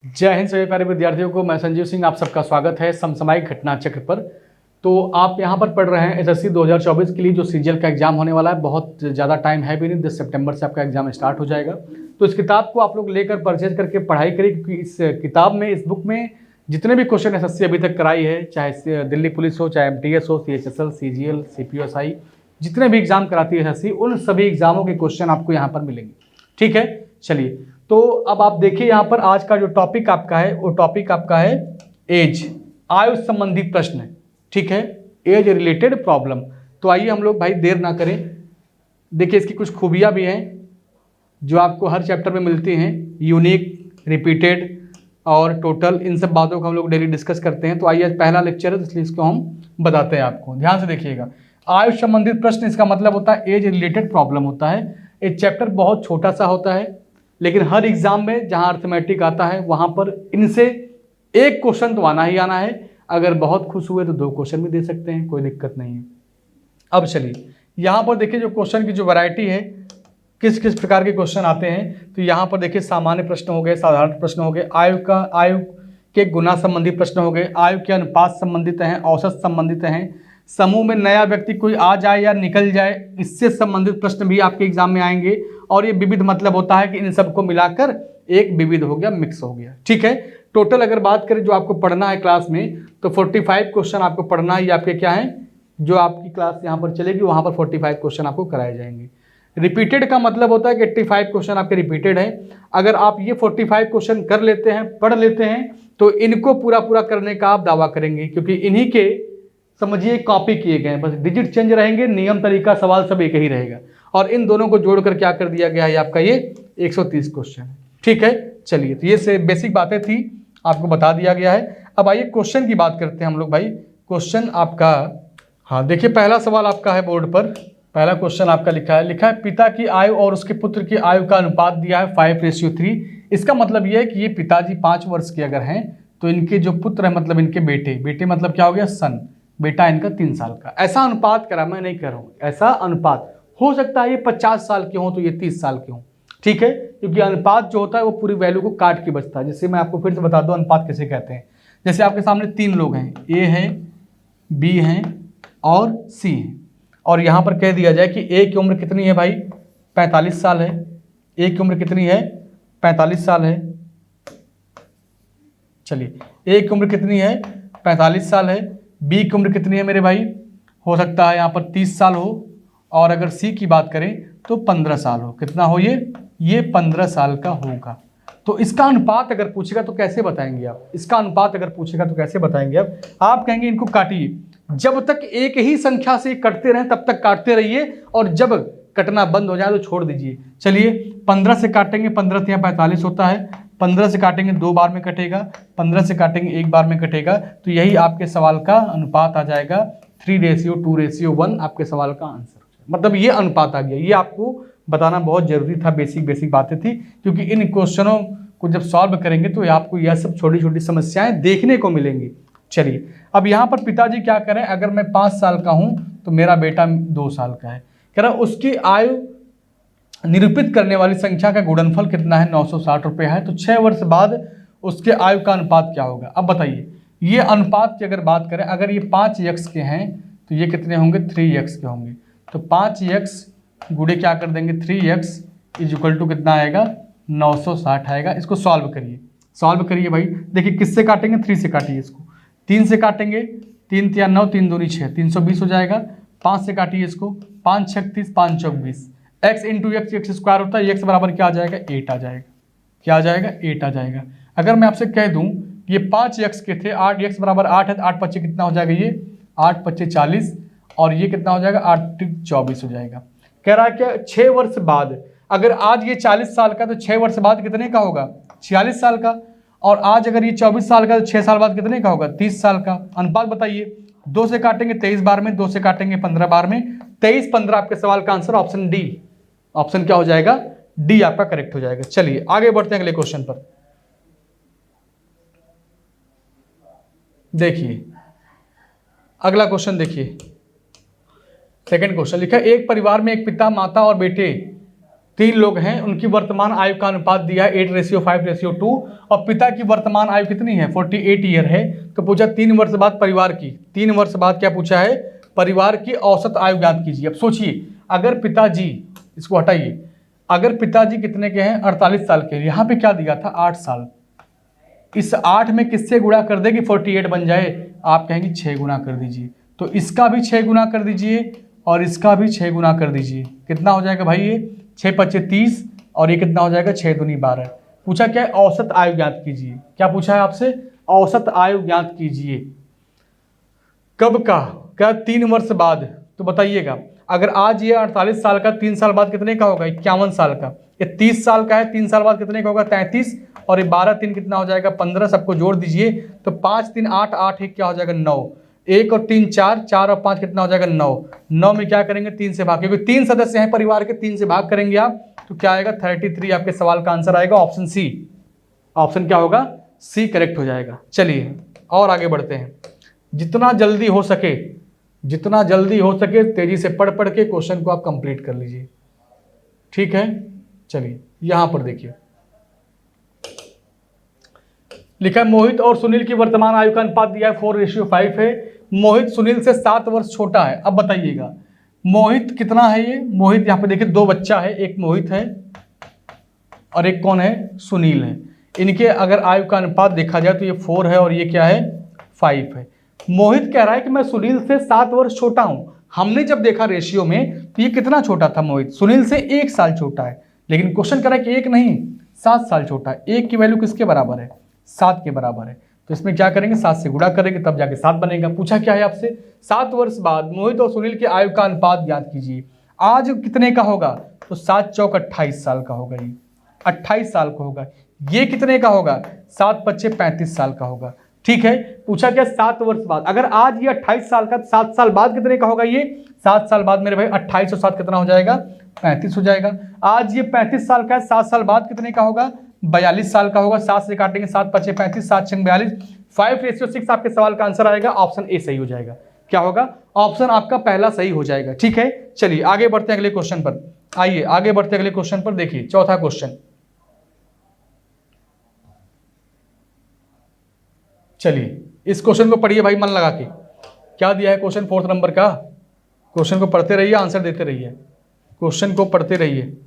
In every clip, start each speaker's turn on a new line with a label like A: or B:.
A: जय हिंद सभी प्यारे विद्यार्थियों को। मैं संजीव सिंह, आप सबका स्वागत है समसामयिक घटना चक्र पर। तो आप यहां पर पढ़ रहे हैं एसएससी 2024 के लिए जो सीजीएल का एग्जाम होने वाला है। बहुत ज़्यादा टाइम है भी नहीं, 10 सितंबर से आपका एग्जाम स्टार्ट हो जाएगा। तो इस किताब को आप लोग लेकर परचेज करके पढ़ाई करें, क्योंकि इस किताब में, इस बुक में जितने भी क्वेश्चन एसएससी अभी तक कराई है, चाहे दिल्ली पुलिस हो, चाहे एमटीएस हो, सीएचएसएल, सीजीएल, सीपीएसआई, जितने भी एग्जाम कराती है एसएससी, उन सभी एग्जामों के क्वेश्चन आपको यहाँ पर मिलेंगे। ठीक है, चलिए। तो अब आप देखिए यहाँ पर आज का जो टॉपिक आपका है, वो टॉपिक आपका है एज, आयु संबंधी प्रश्न। ठीक है, एज रिलेटेड प्रॉब्लम। तो आइए हम लोग भाई देर ना करें। देखिए इसकी कुछ खूबियाँ भी हैं जो आपको हर चैप्टर में मिलती हैं, यूनिक, रिपीटेड और टोटल। इन सब बातों को हम लोग डेली डिस्कस करते हैं। तो आइए आज पहला लेक्चर है, इसलिए इसको हम बताते हैं आपको। ध्यान से देखिएगा, आयु संबंधित प्रश्न, इसका मतलब होता है एज रिलेटेड प्रॉब्लम होता है। ये चैप्टर बहुत छोटा सा होता है, लेकिन हर एग्जाम में जहां अर्थमेटिक आता है वहां पर इनसे एक क्वेश्चन तो आना ही आना है। अगर बहुत खुश हुए तो 2 क्वेश्चन भी दे सकते हैं, कोई दिक्कत नहीं है। अब चलिए यहाँ पर देखिए जो क्वेश्चन की जो वैरायटी है, किस किस प्रकार के क्वेश्चन आते हैं। तो यहाँ पर देखिए सामान्य प्रश्न हो गए, साधारण प्रश्न हो गए, आयु के गुना संबंधी प्रश्न हो गए, आयु के अनुपात संबंधित हैं, औसत संबंधित हैं, समूह में नया व्यक्ति कोई आ जाए या निकल जाए, इससे संबंधित प्रश्न भी आपके एग्जाम में आएंगे। और ये विविध मतलब होता है कि इन सबको मिलाकर एक विविध हो गया, मिक्स हो गया। ठीक है, टोटल अगर बात करें जो आपको पढ़ना है क्लास में, तो 45 क्वेश्चन आपको पढ़ना है। ये आपके क्या है, जो आपकी क्लास यहाँ पर चलेगी वहाँ पर 45 क्वेश्चन आपको कराए जाएंगे। रिपीटेड का मतलब होता है कि 85 क्वेश्चन आपके रिपीटेड है। अगर आप ये 45 क्वेश्चन कर लेते हैं, पढ़ लेते हैं, तो इनको पूरा पूरा करने का आप दावा करेंगे, क्योंकि इन्हीं के समझिए कॉपी किए गए हैं, बस डिजिट चेंज रहेंगे, नियम तरीका सवाल सब एक ही रहेगा। और इन दोनों को जोड़कर क्या कर दिया गया है आपका ये 130 क्वेश्चन है। ठीक है, चलिए। तो ये से बेसिक बातें थी, आपको बता दिया गया है। अब आइए क्वेश्चन की बात करते हैं हम लोग भाई। क्वेश्चन आपका, हाँ देखिए पहला सवाल आपका है बोर्ड पर। पहला क्वेश्चन आपका लिखा है पिता की आयु और उसके पुत्र की आयु का अनुपात दिया है 5:3। इसका मतलब ये है कि ये पिताजी 5 वर्ष के अगर हैं, तो इनके जो पुत्र है मतलब इनके बेटे मतलब क्या हो गया, सन, बेटा इनका 3 साल का। ऐसा अनुपात करा, मैं नहीं कर रहा हूँ, ऐसा अनुपात हो सकता है ये 50 साल के हों तो ये 30 साल के हों। ठीक है, क्योंकि अनुपात जो होता है वो पूरी वैल्यू को काट के बचता है। जैसे मैं आपको फिर से बता दूं अनुपात कैसे कहते हैं। जैसे आपके सामने 3 लोग हैं, ए है, बी हैं और सी हैं, और यहाँ पर कह दिया जाए कि ए की उम्र कितनी है भाई, 45 साल है। ए की उम्र कितनी है, 45 साल है। चलिए, ए की उम्र कितनी है, 45 साल है। बी की उम्र कितनी है मेरे भाई, हो सकता है यहाँ पर 30 साल हो, और अगर सी की बात करें तो 15 साल हो। कितना हो ये 15 साल का होगा। तो इसका अनुपात अगर पूछेगा तो कैसे बताएंगे आप, इसका अनुपात अगर पूछेगा तो कैसे बताएंगे आप कहेंगे इनको काटिए। जब तक एक ही संख्या से कटते रहें तब तक काटते रहिए, और जब कटना बंद हो जाए तो छोड़ दीजिए। चलिए 15 से काटेंगे, 15 से 45 होता है, 15 से काटेंगे 2 बार में कटेगा, 15 से काटेंगे 1 बार में कटेगा। तो यही आपके सवाल का अनुपात आ जाएगा, 3:2:1 आपके सवाल का आंसर। मतलब ये अनुपात आ गया। ये आपको बताना बहुत जरूरी था, बेसिक बातें थी, क्योंकि इन क्वेश्चनों को जब सॉल्व करेंगे तो आपको यह सब छोटी छोटी समस्याएं देखने को मिलेंगी। चलिए, अब यहाँ पर पिताजी क्या करें, अगर मैं 5 साल का हूँ तो मेरा बेटा 2 साल का है। कह रहा उसकी आयु निरूपित करने वाली संख्या का गुणनफल कितना है, 960 रुपये है। तो 6 वर्ष बाद उसके आयु का अनुपात क्या होगा। अब बताइए, ये अनुपात की अगर बात करें, अगर ये 5x के हैं तो ये कितने होंगे, 3x के होंगे। तो 5x गुणे क्या कर देंगे, 3x इज इक्वल टू कितना आएगा, 960 आएगा। इसको सॉल्व करिए भाई। देखिए किससे काटेंगे, 3 से काटिए इसको, 3 से काटेंगे, 3 3 9, 3 दूनी 6, 320 हो जाएगा। 5 से काटिए इसको, 5 6 30, 5 चौक 20, x into x, x square होता है, x बराबर क्या आ जाएगा, 8 आ जाएगा। क्या आ जाएगा, 8 आ जाएगा। अगर मैं आपसे कह दूं ये 5x के थे, 8x बराबर 8 है, तो 8 25 कितना हो जाएगा, ये 8 25 40, और ये कितना हो जाएगा, 8 24 हो जाएगा। कह रहा है क्या, 6 वर्ष बाद, अगर आज ये 40 साल का तो 6 वर्ष बाद कितने का होगा, 46 साल का। और आज अगर ये 24 साल का तो 6 साल बाद कितने का होगा, 30 साल का। अनुपात बताइए, 2 से काटेंगे 23 बार में, 2 से काटेंगे 15 बार में, 23 15 आपके सवाल का आंसर ऑप्शन डी। ऑप्शन क्या हो जाएगा, डी आपका करेक्ट हो जाएगा। चलिए आगे बढ़ते हैं अगले क्वेश्चन पर। देखिए अगला क्वेश्चन, देखिए सेकंड क्वेश्चन लिखा है, एक परिवार में एक पिता, माता और बेटे 3 लोग हैं, उनकी वर्तमान आयु का अनुपात दिया है 8:5:2 और पिता की वर्तमान आयु कितनी है 48 ईयर है। तो पूछा 3 वर्ष बाद परिवार की, 3 वर्ष बाद क्या पूछा है, परिवार की औसत आयु ज्ञात कीजिए। अब सोचिए, अगर पिताजी, इसको हटाइए, अगर पिताजी कितने के हैं 48 साल के, यहाँ पे क्या दिया था 8 साल, इस 8 में किससे गुणा कर दे कि 48 बन जाए, आप कहेंगे 6 गुना कर दीजिए। तो इसका भी 6 गुना कर दीजिए और इसका भी 6 गुना कर दीजिए। कितना हो जाएगा भाई, ये 6 × 5 = 30 और ये कितना हो जाएगा 6 दूनी 12। पूछा क्या है, औसत आयु ज्ञात कीजिए। क्या पूछा है आपसे, औसत आयु ज्ञात कीजिए। कब का, क्या 3 वर्ष बाद। तो बताइएगा, अगर आज ये 48 साल का, 3 साल बाद कितने का होगा 51 साल का। ये 30 साल का है, 3 साल बाद कितने का होगा 33 और ये 12 3 कितना हो जाएगा 15, सबको जोड़ दीजिए तो 5 3 8 8 1 क्या हो जाएगा 9, 1 और 3 4, 4 और 5 कितना हो जाएगा 9, 9 में क्या करेंगे 3 से भाग, क्योंकि 3 सदस्य हैं परिवार के, 3 से भाग करेंगे आप तो क्या आएगा 33। आपके सवाल का आंसर आएगा ऑप्शन सी। ऑप्शन क्या होगा, सी करेक्ट हो जाएगा। चलिए और आगे बढ़ते हैं। जितना जल्दी हो सके, जितना जल्दी हो सके तेजी से पढ़ पढ़ के क्वेश्चन को आप कंप्लीट कर लीजिए, ठीक है। चलिए यहां पर देखिए, लिखा है मोहित और सुनील की वर्तमान आयु का अनुपात दिया है 4:5 है। मोहित सुनील से 7 वर्ष छोटा है। अब बताइएगा मोहित कितना है, ये मोहित यहाँ पे देखिए 2 बच्चा है, एक मोहित है और एक कौन है सुनील है। इनके अगर आयु का अनुपात देखा जाए तो ये 4 है और ये क्या है 5 है। मोहित कह रहा है कि मैं सुनील से 7 वर्ष छोटा हूं। हमने जब देखा रेशियो में तो ये कितना छोटा था मोहित, सुनील से 1 साल छोटा है, लेकिन क्वेश्चन कह रहा है कि 1 नहीं 7 साल छोटा है। 1 की वैल्यू किसके बराबर है, 7 के बराबर है। तो इसमें क्या करेंगे 7 से गुणा करेंगे तब जाके 7 बनेगा। पूछा क्या है आपसे, 7 वर्ष बाद मोहित और सुनील के आयु का अनुपात ज्ञात कीजिए। आज कितने का होगा, तो 7 चौक 28 साल का होगा, ये 28 साल का होगा। ये कितने का होगा, 7 × 5 = 35 साल का होगा, ठीक है। पूछा क्या 7 वर्ष बाद, अगर आज ये 28 साल का, 7 साल बाद कितने का होगा, ये 7 साल बाद मेरे भाई 28 और 7 कितना हो जाएगा 35 हो जाएगा। आज ये 35 साल का है, 7 साल बाद कितने का होगा 42 साल का होगा। 7 से काटेंगे 7 × 5 = 35, 7 × 6 = 42, 5:6 आपके सवाल का आंसर आएगा, ऑप्शन ए सही हो जाएगा। क्या होगा, ऑप्शन आपका पहला सही हो जाएगा, ठीक है। चलिए आगे बढ़ते हैं अगले क्वेश्चन पर। आइए आगे बढ़ते हैं अगले क्वेश्चन पर। देखिए चौथा क्वेश्चन, चलिए इस क्वेश्चन को पढ़िए भाई मन लगा के। क्या दिया है क्वेश्चन 4 नंबर का, क्वेश्चन को पढ़ते रहिए, आंसर देते रहिए, क्वेश्चन को पढ़ते रहिए।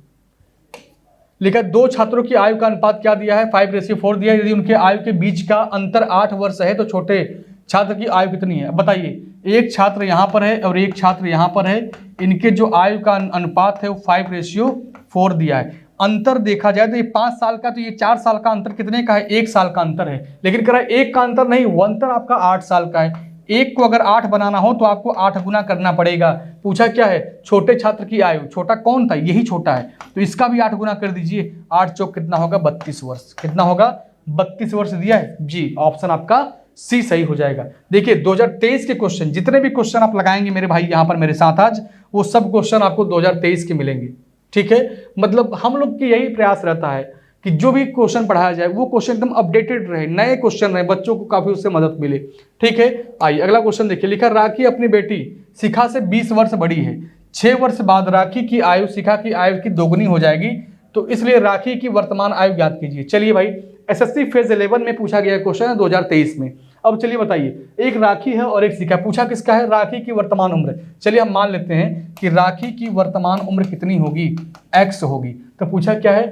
A: लिखा 2 छात्रों की आयु का अनुपात क्या दिया है 5:4 दिया है। यदि उनके आयु के बीच का अंतर 8 वर्ष है तो छोटे छात्र की आयु कितनी है। बताइए, एक छात्र यहाँ पर है और एक छात्र यहाँ पर है, इनके जो आयु का अनुपात है वो 5:4 दिया है। अंतर देखा जाए तो ये 5 साल का, तो ये 4 साल का अंतर कितने का है 1 साल का अंतर है, लेकिन कह रहा है 1 का अंतर नहीं, वो अंतर आपका 8 साल का है। 1 को अगर 8 बनाना हो तो आपको 8 गुना करना पड़ेगा। पूछा क्या है, छोटे छात्र की आयु, छोटा कौन था, यही छोटा है, तो इसका भी 8 गुना कर दीजिए। 8 चौक कितना होगा 32 वर्ष, कितना होगा 32 वर्ष दिया है जी। ऑप्शन आपका सी सही हो जाएगा। देखिए 2023 के क्वेश्चन, जितने भी क्वेश्चन आप लगाएंगे मेरे भाई यहाँ पर मेरे साथ आज, वो सब क्वेश्चन आपको 2023 के मिलेंगे, ठीक है। मतलब हम लोग की यही प्रयास रहता है कि जो भी क्वेश्चन पढ़ाया जाए वो क्वेश्चन एकदम अपडेटेड रहे, नए क्वेश्चन रहे, बच्चों को काफी उससे मदद मिले, ठीक है। आइए अगला क्वेश्चन देखिए। लिखा राखी अपनी बेटी शिखा से 20 वर्ष बड़ी है। 6 वर्ष बाद राखी की आयु शिखा की आयु की दोगुनी हो जाएगी, तो इसलिए राखी की वर्तमान आयु ज्ञात कीजिए। चलिए भाई, एसएससी फेज 11 में पूछा गया क्वेश्चन है 2023 में। अब चलिए बताइए, एक राखी है और एक शिखा, पूछा किसका है, राखी की वर्तमान उम्र। चलिए हम मान लेते हैं कि राखी की वर्तमान उम्र कितनी होगी, x होगी। तो पूछा क्या है,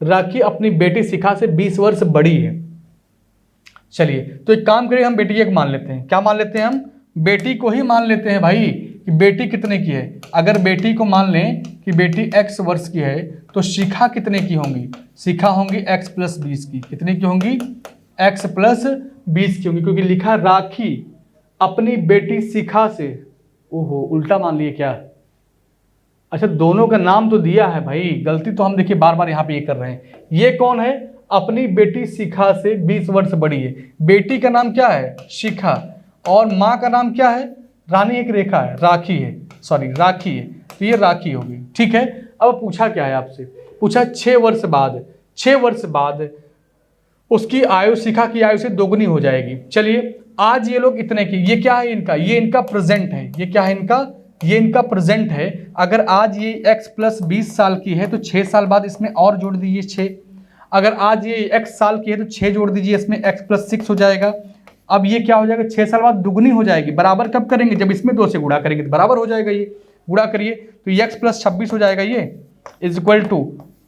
A: राखी अपनी बेटी शिखा से 20 वर्ष बड़ी है। चलिए तो एक काम करिए, हम बेटी एक मान लेते हैं। क्या मान लेते हैं, हम बेटी को ही मान लेते हैं भाई, कि बेटी कितने की है। अगर बेटी को मान लें कि बेटी x वर्ष की है तो शिखा कितने की होंगी, शिखा होंगी x + 20 की। कितने की होंगी, x + 20 की होंगी, क्योंकि लिखा राखी अपनी बेटी शिखा से, ओहो उल्टा मान लिए क्या। अच्छा दोनों का नाम तो दिया है भाई, गलती तो हम देखिए बार बार यहाँ पे ये कर रहे हैं। ये कौन है, अपनी बेटी शिखा से 20 वर्ष बड़ी है। बेटी का नाम क्या है शिखा और माँ का नाम क्या है, रानी एक रेखा है, राखी है, सॉरी राखी है, तो ये राखी होगी, ठीक है। अब पूछा क्या है आपसे, पूछा 6 वर्ष बाद, 6 वर्ष बाद उसकी आयु शिखा की आयु से दोगुनी हो जाएगी। चलिए आज ये लोग इतने की, ये क्या है इनका, ये इनका प्रेजेंट है, ये क्या है इनका ये इनका प्रेजेंट है। अगर आज ये x प्लस 20 साल की है तो 6 साल बाद इसमें और जोड़ दीजिए 6। अगर आज ये x साल की है तो 6 जोड़ दीजिए, इसमें x प्लस 6 हो जाएगा। अब ये क्या हो जाएगा, 6 साल बाद दुगनी हो जाएगी। बराबर कब करेंगे, जब इसमें 2 से गुणा करेंगे तो बराबर हो जाएगा। ये गुणा करिए तो ये x प्लस 26 हो जाएगा, ये is equal to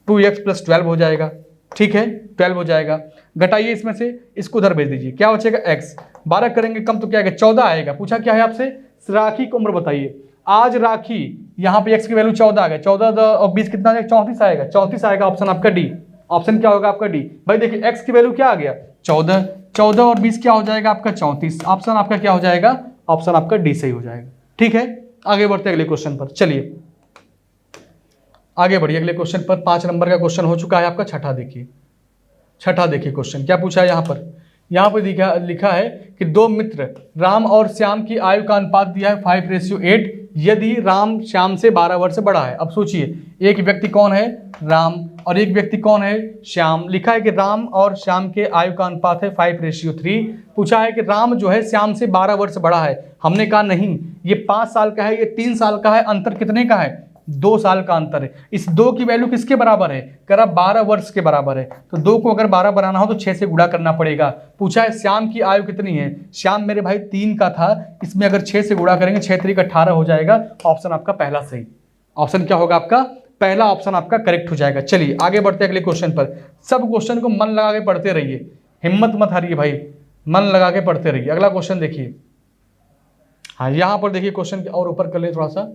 A: 2x plus 12 हो जाएगा। ठीक है, 12 हो जाएगा। घटाइए इसमें से, इसको उधर भेज दीजिए, क्या बचेगा x। 12 करेंगे कम तो क्या आएगा, 14 आएगा। पूछा क्या है आपसे, राखी की उम्र बताइए। आज राखी, यहाँ पे x की वैल्यू 14 आ गया, 14 और 20 कितना आएगा, 34 आएगा। 34 आएगा, ऑप्शन आपका डी। ऑप्शन क्या होगा आपका डी। भाई देखिए x की वैल्यू क्या आ गया 14, 14 और 20 क्या हो जाएगा आपका 34। ऑप्शन आपका क्या हो जाएगा, ऑप्शन आपका डी सही हो जाएगा। ठीक है, आगे बढ़ते हैं अगले क्वेश्चन पर। चलिए आगे बढ़िए अगले क्वेश्चन पर। 5 नंबर का क्वेश्चन हो चुका है आपका। छठा देखिए, छठा देखिए क्वेश्चन क्या पूछा है यहाँ पर लिखा है कि 2 मित्र राम और श्याम की आयु का अनुपात दिया है 5:8 यदि राम श्याम से 12 वर्ष बड़ा है। अब सोचिए, एक व्यक्ति कौन है, राम, और एक व्यक्ति कौन है, श्याम। लिखा है कि राम और श्याम के आयु का अनुपात है 5:3। पूछा है कि राम जो है श्याम से 12 वर्ष बड़ा है। हमने कहा नहीं, ये 5 साल का है, ये 3 साल का है, अंतर कितने का है, 2 साल का अंतर है। इस 2 की वैल्यू किसके बराबर है, करा 12 वर्ष के बराबर है। तो 2 को अगर 12 बनाना हो तो 6 से गुणा करना पड़ेगा। पूछा है श्याम की आयु कितनी है, श्याम मेरे भाई 3 का था, इसमें अगर 6 से गुणा करेंगे 6 3 18 हो जाएगा। ऑप्शन आपका पहला सही। ऑप्शन क्या होगा आपका, पहला ऑप्शन आपका करेक्ट हो जाएगा। चलिए आगे बढ़ते हैं अगले क्वेश्चन पर। सब क्वेश्चन को मन लगा के पढ़ते रहिए, हिम्मत मत हारिए भाई, मन लगा के पढ़ते रहिए। अगला क्वेश्चन देखिए, हाँ यहां पर देखिए क्वेश्चन और ऊपर कर ले थोड़ा सा।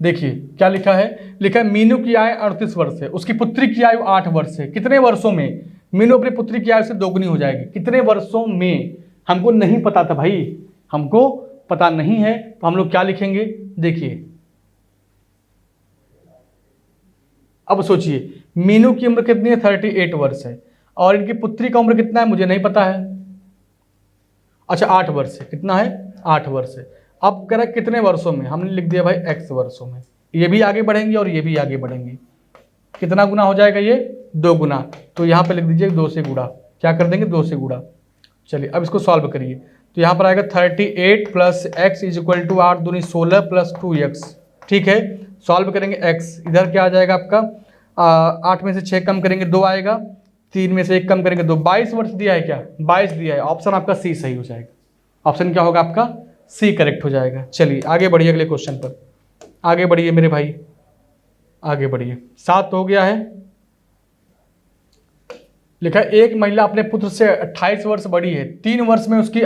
A: देखिए क्या लिखा है, लिखा है मीनू की आयु 38 वर्ष है, उसकी पुत्री की आयु 8 वर्ष है। कितने वर्षों में मीनू अपनी पुत्री की आयु से दोगुनी हो जाएगी, कितने वर्षों में। हमको नहीं पता था भाई, हमको पता नहीं है, तो हम लोग क्या लिखेंगे, देखिए अब सोचिए मीनू की उम्र कितनी है, 38 वर्ष है, और इनकी पुत्री का उम्र कितना है मुझे नहीं पता है। अच्छा 8 वर्ष है, कितना है 8 वर्ष है। अब कह रहा है कितने वर्षों में, हमने लिख दिया भाई x वर्षों में। ये भी आगे बढ़ेंगे और ये भी आगे बढ़ेंगे। कितना गुना हो जाएगा ये, 2 गुना। तो यहाँ पे लिख दीजिए 2 से गुणा, क्या कर देंगे 2 से गुणा। चलिए अब इसको सॉल्व करिए, तो यहाँ पर आएगा 38 plus x is equal to 8 दूनी 16 प्लस 2x। ठीक है, सॉल्व करेंगे x, इधर क्या आ जाएगा आपका 8 में से 6 कम करेंगे 2 आएगा, 3 में से 1 कम करेंगे 2। 22 वर्ष दिया है क्या, 22 दिया है। ऑप्शन आपका सी सही हो जाएगा। ऑप्शन क्या होगा आपका, सी करेक्ट हो जाएगा। चलिए आगे बढ़िए अगले क्वेश्चन पर, आगे बढ़िए मेरे भाई, आगे बढ़िए। 7 हो गया है। लिखा एक महिला अपने पुत्र से 28 वर्ष बड़ी है, 3 वर्ष में उसकी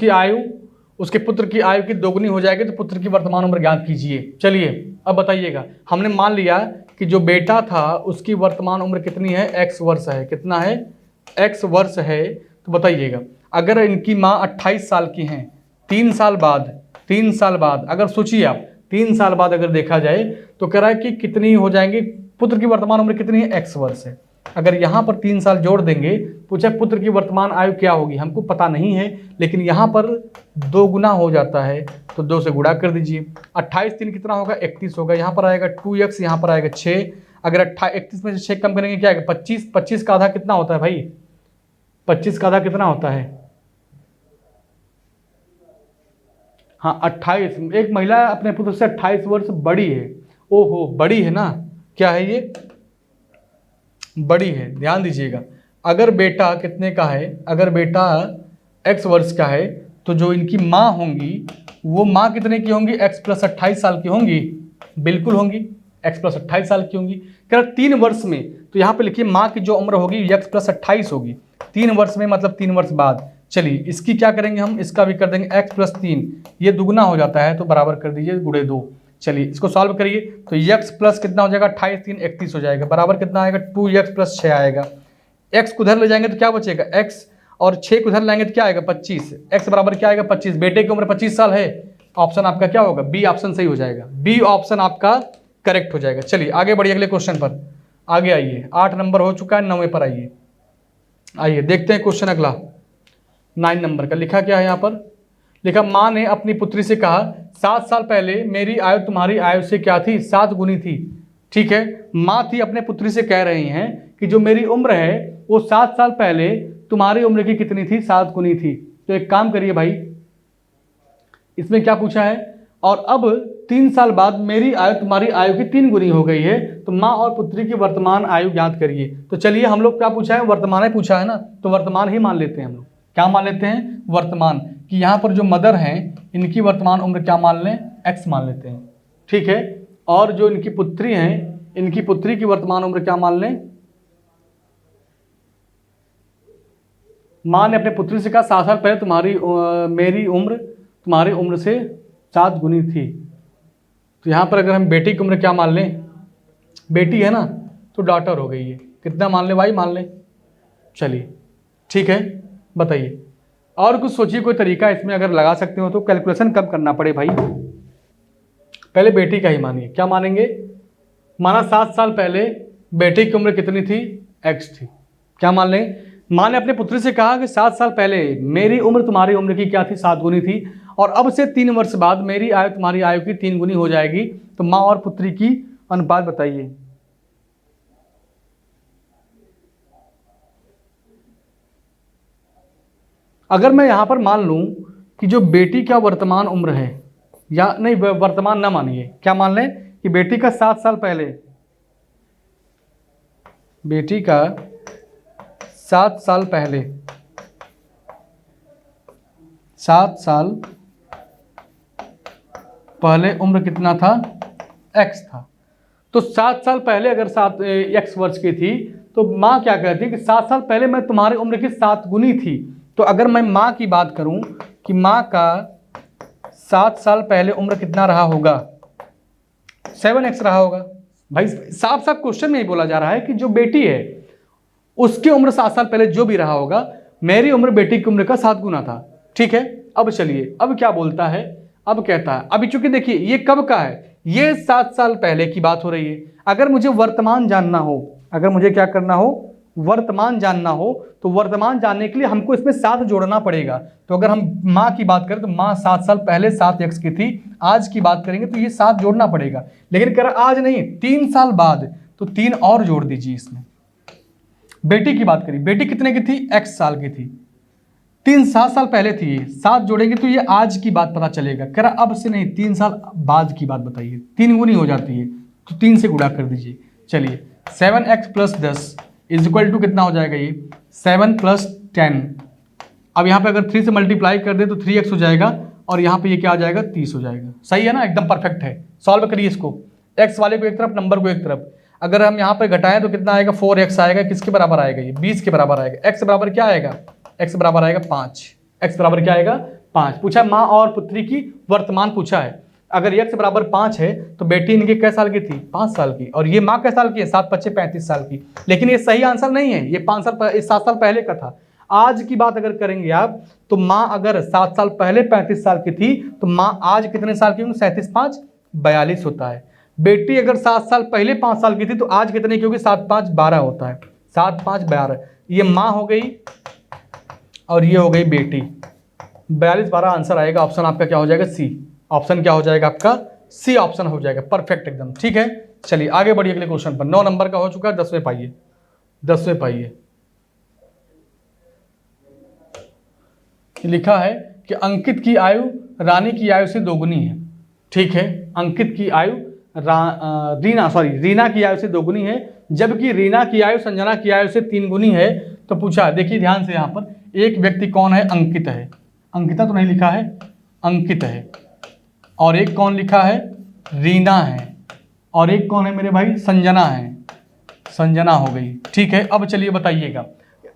A: आयु उसके पुत्र की आयु की दोगुनी हो जाएगी, तो पुत्र की वर्तमान उम्र ज्ञात कीजिए। चलिए अब बताइएगा, हमने मान लिया कि जो बेटा था उसकी वर्तमान उम्र कितनी है, x वर्ष है। कितना है, x वर्ष है। तो बताइएगा अगर इनकी माँ 28 साल की हैं, 3 साल बाद अगर सोचिए आप 3 साल बाद अगर देखा जाए तो कह रहा है कि कितनी हो जाएंगे, पुत्र की वर्तमान उम्र कितनी है, x वर्ष है। अगर यहाँ पर 3 साल जोड़ देंगे, पूछा पुत्र की वर्तमान आयु क्या होगी, हमको पता नहीं है, लेकिन यहाँ पर 2 गुना हो जाता है तो 2 से गुणा कर दीजिए। 28 3 कितना होगा, 31 होगा। यहाँ पर आएगा 2x, यहाँ पर आएगा 6। अगर 31 में से 6 कम करेंगे क्या आएगा, 25। 25 का आधा कितना होता है भाई, 25 का आधा कितना होता है, हाँ 28। एक महिला अपने पुत्र से 28 वर्ष बड़ी है। ओहो बड़ी है ना, क्या है ये, बड़ी है। ध्यान दीजिएगा, अगर बेटा कितने का है, अगर बेटा x वर्ष का है तो जो इनकी माँ होंगी वो माँ कितने की होंगी, x प्लस 28 साल की होंगी। बिल्कुल होंगी, x प्लस 28 साल की होंगी। कह रहा 3 वर्ष में, तो यहाँ पे लिखिए माँ की जो उम्र होगी x प्लस 28 होगी। 3 वर्ष में मतलब 3 वर्ष बाद। चलिए इसकी क्या करेंगे हम, इसका भी कर देंगे x प्लस 3, ये दुगुना हो जाता है तो बराबर कर दीजिए गुणे 2। चलिए इसको सॉल्व करिए तो x प्लस कितना हो जाएगा, 28 3 31 हो जाएगा, बराबर कितना आएगा 2x प्लस 6 आएगा। x को उधर ले जाएंगे तो क्या बचेगा, x और 6 को उधर लाएंगे तो क्या आएगा 25। x बराबर क्या आएगा 25, बेटे की उम्र 25 साल है। ऑप्शन आपका क्या होगा, बी ऑप्शन सही हो जाएगा, बी ऑप्शन आपका करेक्ट हो जाएगा। चलिए आगे बढ़िए अगले क्वेश्चन पर, आगे आइए। 8 नंबर हो चुका है, 9वें पर आइए। आइए देखते हैं क्वेश्चन अगला 9 नंबर का। लिखा क्या है यहाँ पर, लिखा माँ ने अपनी पुत्री से कहा 7 साल पहले मेरी आयु तुम्हारी आयु से क्या थी, 7 गुनी थी। ठीक है, माँ थी अपने पुत्री से कह रही हैं कि जो मेरी उम्र है वो 7 साल पहले तुम्हारी उम्र की कितनी थी, 7 गुनी थी। तो एक काम करिए भाई, इसमें क्या पूछा है, और अब 3 साल बाद मेरी आयु तुम्हारी आयु की 3 गुनी हो गई है, तो माँ और पुत्री की वर्तमान आयु ज्ञात करिए। तो चलिए हम लोग क्या पूछा है, वर्तमान ही पूछा है ना, तो वर्तमान ही मान लेते हैं हम लोग। क्या मान लेते हैं, वर्तमान, कि यहाँ पर जो मदर हैं इनकी वर्तमान उम्र क्या मान लें, x मान लेते हैं, ठीक है। और जो इनकी पुत्री हैं, इनकी पुत्री की वर्तमान उम्र क्या मान लें, माँ ने अपने पुत्री से कहा 7 साल पहले मेरी उम्र तुम्हारी उम्र से 7 गुनी थी। तो यहाँ पर अगर हम बेटी की उम्र क्या मान लें, बेटी है ना, तो डॉटर हो गई है, कितना मान लें भाई, मान लें। चलिए ठीक है, बताइए और कुछ सोचिए, कोई तरीका इसमें अगर लगा सकते हो तो, कैलकुलेशन कब करना पड़े भाई। पहले बेटी का ही मानिए, क्या मानेंगे, माना 7 साल पहले बेटी की उम्र कितनी थी, x थी, क्या मान लें। माँ ने अपने पुत्री से कहा कि 7 साल पहले मेरी उम्र तुम्हारी उम्र की क्या थी, 7 गुनी थी, और अब से 3 वर्ष बाद मेरी आयु तुम्हारी आयु की 3 गुनी हो जाएगी। तो माँ और पुत्री की अनुपात बताइए। अगर मैं यहां पर मान लूं कि जो बेटी का वर्तमान उम्र है, या नहीं वर्तमान ना मानिए, क्या मान लें कि बेटी का 7 साल पहले, बेटी का 7 साल पहले, 7 साल पहले उम्र कितना था, x था। तो 7 साल पहले अगर 7 वर्ष की थी, तो माँ क्या कहती है कि 7 साल पहले मैं तुम्हारी उम्र की 7 गुनी थी। तो अगर मैं माँ की बात करूं कि माँ का 7 साल पहले उम्र कितना रहा होगा, 7x रहा होगा। भाई साफ साफ क्वेश्चन में ही बोला जा रहा है कि जो बेटी है उसकी उम्र 7 साल पहले जो भी रहा होगा, मेरी उम्र बेटी की उम्र का 7 गुना था, ठीक है। अब चलिए, अब क्या बोलता है, अब कहता है, अभी चूंकि देखिए ये कब का है, ये 7 साल पहले की बात हो रही है। अगर मुझे वर्तमान जानना हो, अगर मुझे क्या करना हो, वर्तमान जानना हो, तो वर्तमान जानने के लिए हमको इसमें 7 जोड़ना पड़ेगा। तो अगर हम माँ की बात करें तो माँ 7 साल पहले 7x की थी, आज की बात करेंगे तो ये 7 जोड़ना पड़ेगा। लेकिन कह रहा आज नहीं, 3 साल बाद, तो 3 और जोड़ दीजिए इसमें। बेटी की बात करिए, बेटी कितने की थी, x साल की थी, 7 साल पहले थी, ये 7 जोड़ेंगे तो ये आज की बात पता चलेगा। कह रहा अब से नहीं, 3 साल बाद की बात बताइए, 3 गुनी हो जाती है, तो 3 से गुणा कर दीजिए। चलिए 7x + 10 इज इक्वल टू कितना हो जाएगा, ये 7 + 10। अब यहाँ पे अगर 3 से मल्टीप्लाई कर दे तो 3x हो जाएगा, और यहाँ पे ये क्या आ जाएगा, 30 हो जाएगा। सही है ना, एकदम परफेक्ट है। सॉल्व करिए इसको, x वाले को एक तरफ, नंबर को एक तरफ। अगर हम यहाँ पे घटाएं तो कितना आएगा, 4x आएगा, किसके बराबर आएगा, ये 20 के बराबर आएगा। x बराबर क्या आएगा, x बराबर आएगा 5। x बराबर क्या आएगा, 5। पूछा माँ और पुत्री की वर्तमान पूछा है। अगर x बराबर 5 है तो बेटी इनके कै साल की थी, 5 साल की, और ये माँ कै साल की है, 7 × 5 = 35 साल की। लेकिन ये सही आंसर नहीं है, ये 7 साल पहले का था। आज की बात अगर करेंगे आप, तो माँ अगर 7 साल पहले 35 साल की थी, तो माँ आज कितने साल की होंगी, 37 × 5 = 42 होता है। बेटी अगर 7 साल पहले 5 साल की थी, तो आज कितने की होगी, 7 × 5 = 12 होता है। 7 × 5 = 12, ये माँ हो गई और ये हो गई बेटी। 42 12 आंसर आएगा, ऑप्शन आपका क्या हो जाएगा, सी। ऑप्शन क्या हो जाएगा आपका, सी ऑप्शन हो जाएगा, परफेक्ट एकदम, ठीक है। चलिए आगे बढ़िए अगले क्वेश्चन पर। 9 नंबर का हो चुका है, 10वें पाइए, 10वें पाइए। लिखा है कि अंकित की आयु रानी की आयु से 2 गुनी है, ठीक है। अंकित की आयु रीना की आयु से 2 गुनी है, जबकि रीना की आयु संजना की आयु से 3 गुनी है। तो पूछा, देखिए ध्यान से, यहाँ पर एक व्यक्ति कौन है, अंकित है, अंकिता तो नहीं लिखा है, अंकित है, और एक कौन लिखा है, रीना है, और एक कौन है मेरे भाई, संजना है, संजना हो गई, ठीक है। अब चलिए बताइएगा,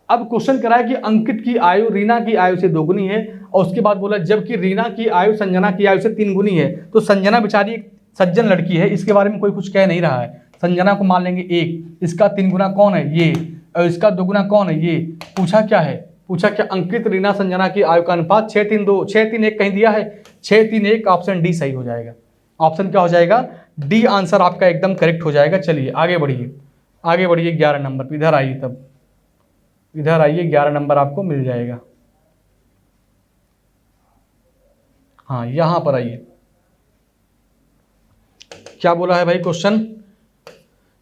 A: अब क्वेश्चन करा है कि अंकित की आयु रीना की आयु से 2 गुनी है, और उसके बाद बोला जबकि रीना की आयु संजना की आयु से 3 गुनी है। तो संजना बेचारी एक सज्जन लड़की है, इसके बारे में कोई कुछ कह नहीं रहा है। संजना को मान लेंगे 1, इसका 3 गुना कौन है, ये, और इसका 2 गुना कौन है, ये। पूछा क्या है, पूछा क्या, अंकित रीना संजना की आयु का अनुपात 6:3:2, 6:3:1 कहीं दिया है, 6:3:1, ऑप्शन डी सही हो जाएगा। ऑप्शन क्या हो जाएगा, डी आंसर आपका एकदम करेक्ट हो जाएगा। चलिए आगे बढ़िए, आगे बढ़िए 11 नंबर पर। इधर आइए, तब इधर आइए, 11 नंबर आपको मिल जाएगा। हाँ यहां पर आइए, क्या बोला है भाई क्वेश्चन,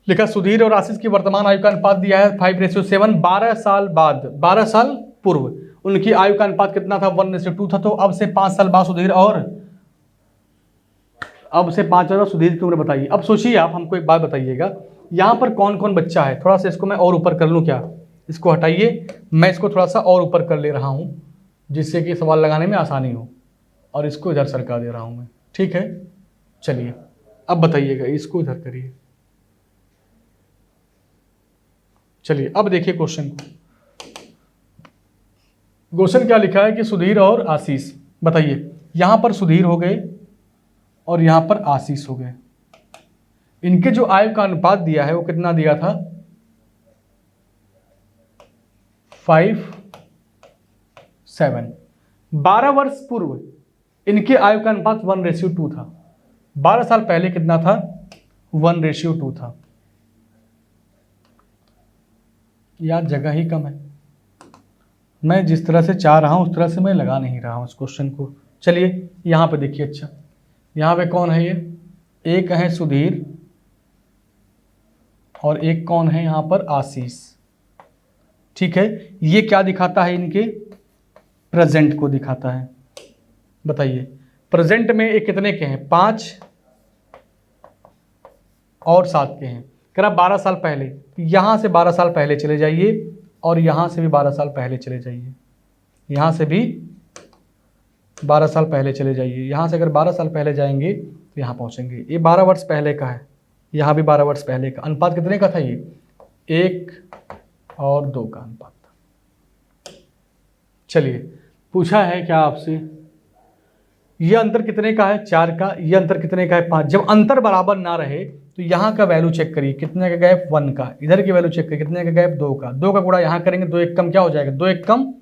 A: लिखा सुधीर और आशीष की वर्तमान आयु का अनुपात दिया है 5:7। 12 साल बाद, 12 साल पूर्व उनकी आयु का अनुपात कितना था, 1:2 था। तो अब से 5 साल बाद सुधीर और अब से 5 साल बाद सुधीर की उम्र बताइए। अब सोचिए आप, हमको एक बात बताइएगा, यहाँ पर कौन कौन बच्चा है। थोड़ा सा इसको मैं और ऊपर कर लूँ क्या, इसको हटाइए, मैं इसको थोड़ा सा और ऊपर कर ले रहा हूँ जिससे कि सवाल लगाने में आसानी हो, और इसको इधर सरका दे रहा हूँ मैं, ठीक है। चलिए अब बताइएगा, इसको इधर करिए। चलिए अब देखिए क्वेश्चन को। क्वेश्चन क्या लिखा है कि सुधीर और आशीष, बताइए, यहां पर सुधीर हो गए और यहां पर आशीष हो गए। इनके जो आयु का अनुपात दिया है वो कितना दिया था, 5:7। 12 वर्ष पूर्व इनके आयु का अनुपात 1:2 था। 12 साल पहले कितना था, 1:2 था। यार जगह ही कम है, मैं जिस तरह से चाह रहा हूं उस तरह से मैं लगा नहीं रहा हूं इस क्वेश्चन को। चलिए यहां पे देखिए, अच्छा यहां पे कौन है, ये एक है सुधीर और एक कौन है यहां पर, आशीष, ठीक है। ये क्या दिखाता है, इनके प्रेजेंट को दिखाता है। बताइए प्रेजेंट में ये कितने के हैं, 5 और 7 के हैं। कह रहा 12 साल पहले, यहां से 12 साल पहले चले जाइए और यहां से भी 12 साल पहले चले जाइए, यहां से भी 12 साल पहले चले जाइए। यहां से अगर 12 साल पहले जाएंगे तो यहां पहुंचेंगे। ये 12 वर्ष पहले का है, यहां भी 12 वर्ष पहले का। अनुपात कितने का था, ये 1 और 2 का अनुपात था। चलिए पूछा है क्या आपसे, ये अंतर कितने का है, 4 का, ये अंतर कितने का है, 5। जब अंतर बराबर ना रहे तो यहाँ का वैल्यू चेक करिए, कितने का गैप, 1 का। इधर की वैल्यू चेक करिए, कितने का गैप, 2 का। 2 का गुणा यहाँ करेंगे, 2 एक कम क्या हो जाएगा, 2 एक कम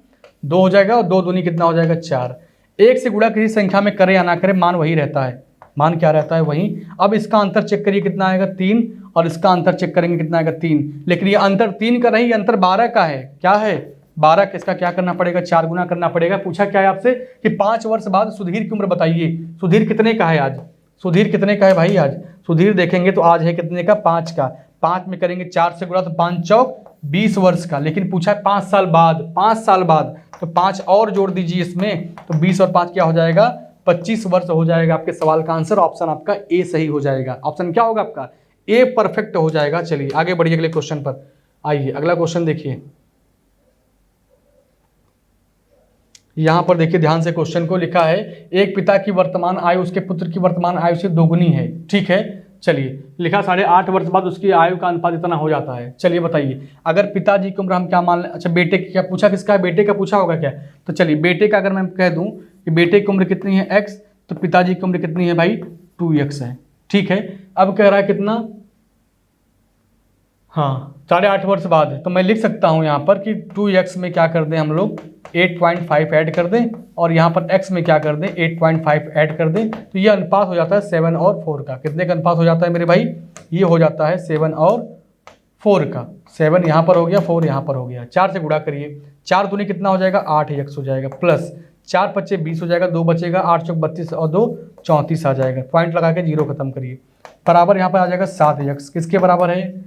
A: 2 हो जाएगा, और 2 दूनी कितना हो जाएगा, 4। 1 से गुणा किसी संख्या में करे या ना करे, मान वही रहता है। मान क्या रहता है, वही। अब इसका अंतर चेक करिए कितना आएगा, 3, और इसका अंतर चेक करेंगे कितना आएगा, 3। लेकिन ये अंतर 3 का नहीं, ये अंतर 12 का है। क्या है, 12 का। इसका क्या करना पड़ेगा, 4 गुना करना पड़ेगा। पूछा क्या है आपसे कि 5 वर्ष बाद सुधीर की उम्र बताइए। सुधीर कितने का है आज, सुधीर कितने का है भाई आज, सुधीर देखेंगे तो आज है कितने का, 5 का। 5 में करेंगे 4 से गुणा तो 5 चौक 20 वर्ष का। लेकिन पूछा है 5 साल बाद, 5 साल बाद, तो 5 और जोड़ दीजिए इसमें, तो 20 और 5 क्या हो जाएगा, 25 वर्ष हो जाएगा। आपके सवाल का आंसर ऑप्शन आपका ए सही हो जाएगा। ऑप्शन क्या होगा आपका, ए परफेक्ट हो जाएगा। चलिए आगे बढ़िए अगले क्वेश्चन पर आइए। अगला क्वेश्चन देखिए, यहां पर देखिए ध्यान से क्वेश्चन को। लिखा है एक पिता की वर्तमान आयु उसके पुत्र की वर्तमान आयु से दोगुनी है, ठीक है। चलिए लिखा 8.5 वर्ष बाद उसकी आयु का अनुपात इतना हो जाता है। चलिए बताइए, अगर पिताजी की उम्र हम क्या मान लें, अच्छा बेटे की क्या पूछा, किसका है, बेटे का पूछा होगा क्या। तो चलिए बेटे का अगर मैं कह दूं कि बेटे की उम्र कितनी है, x, तो पिताजी की उम्र कितनी है भाई, 2x है, ठीक है। अब कह रहा है कितना, हाँ 8.5 वर्ष बाद है, तो मैं लिख सकता हूं यहां पर कि 2x में क्या कर दें हम लोग, 8.5 ऐड कर दें, और यहाँ पर x में क्या कर दें, 8.5 ऐड कर दें। तो ये अनुपात हो जाता है 7 और 4 का। कितने का अनुपात हो जाता है मेरे भाई, ये हो जाता है 7 और 4 का। 7 यहाँ पर हो गया, 4 यहाँ पर हो गया। 4 से गुणा करिए, 4 दूनी कितना हो जाएगा, 8x हो जाएगा, प्लस 4 पच्चे 20 हो जाएगा, 2 बचेगा, 8 चौक 32 और 2 34 आ जाएगा। पॉइंट लगा के 0 खत्म करिए, बराबर यहाँ पर आ जाएगा 7x। किसके बराबर है,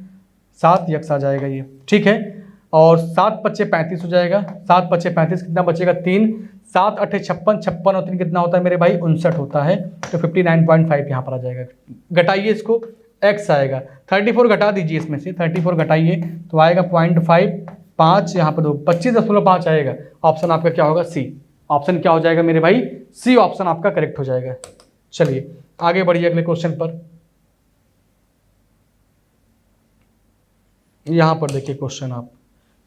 A: 7x आ जाएगा ये, ठीक है। और 7 पच्चे 35 हो जाएगा, 7 पच्चे 35 कितना बचेगा, 3, 7 अठे 56, 56 और 3 कितना होता है मेरे भाई, 59 होता है। तो 59.5 यहाँ पर आ जाएगा। घटाइए इसको, x आएगा, 34 घटा दीजिए इसमें से, 34 घटाइए तो आएगा 0.5, 5 यहाँ पर 2, 25.5 आएगा। ऑप्शन आपका क्या होगा, सी। ऑप्शन क्या हो जाएगा मेरे भाई, सी ऑप्शन आपका करेक्ट हो जाएगा। चलिए आगे बढ़िए अगले क्वेश्चन पर। यहाँ पर देखिए क्वेश्चन, आप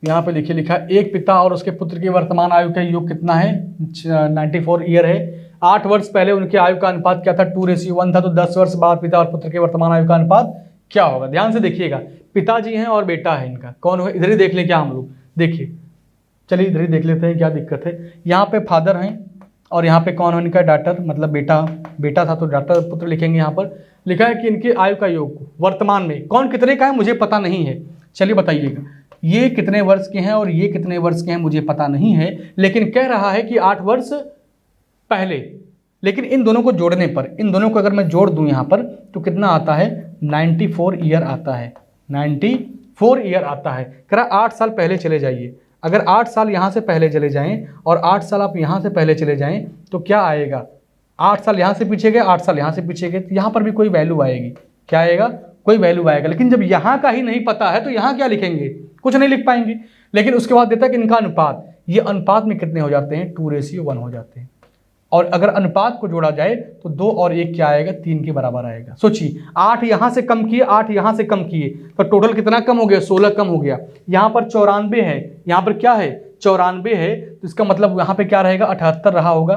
A: यहाँ पे देखिए लिखा है एक पिता और उसके पुत्र की वर्तमान आयु का योग कितना है, 94 ईयर है। 8 वर्ष पहले उनकी आयु का अनुपात क्या था, 2:1 था। तो 10 वर्ष बाद पिता और पुत्र के वर्तमान आयु का अनुपात क्या होगा। ध्यान से देखिएगा, पिताजी हैं और बेटा है इनका, कौन हो, इधर ही देख लें क्या हम लोग, देखिए चलिए इधर ही देख लेते हैं क्या दिक्कत है। यहाँ पे फादर हैं और यहाँ पे कौन हो, इनका डॉटर, मतलब बेटा, बेटा था तो डॉटर पुत्र लिखेंगे। यहाँ पर लिखा है कि इनकी आयु का योग वर्तमान में कौन कितने का है, मुझे पता नहीं है। चलिए बताइएगा, ये कितने वर्ष के हैं और ये कितने वर्ष के हैं, मुझे पता नहीं है, लेकिन कह रहा है कि 8 वर्ष पहले। लेकिन इन दोनों को जोड़ने पर, इन दोनों को अगर मैं जोड़ दूं यहाँ पर तो कितना आता है, 94 ईयर आता है, 94 ईयर आता है। कह रहा 8 साल पहले चले जाइए, अगर 8 साल यहाँ से पहले चले जाएं और 8 साल आप यहाँ से पहले चले जाएं तो क्या आएगा, 8 साल यहाँ से पीछे गए, 8 साल यहाँ से पीछे गए, तो यहाँ पर भी कोई वैल्यू आएगी। क्या आएगा, कोई वैल्यू आएगा। लेकिन जब यहाँ का ही नहीं पता है तो यहाँ क्या लिखेंगे, कुछ नहीं लिख पाएंगे। लेकिन उसके बाद देता है कि इनका अनुपात, ये अनुपात में कितने हो जाते हैं, 2:1 हो जाते हैं। और अगर अनुपात को जोड़ा जाए तो 2 और 1 क्या आएगा, 3 के बराबर आएगा। सोचिए 8 यहाँ से कम किए, 8 यहाँ से कम किए, तो टोटल कितना कम हो गया, 16 कम हो गया। यहाँ पर 94 है, यहाँ पर क्या है 94 है, तो इसका मतलब यहाँ पे क्या रहेगा, 78 रहा होगा।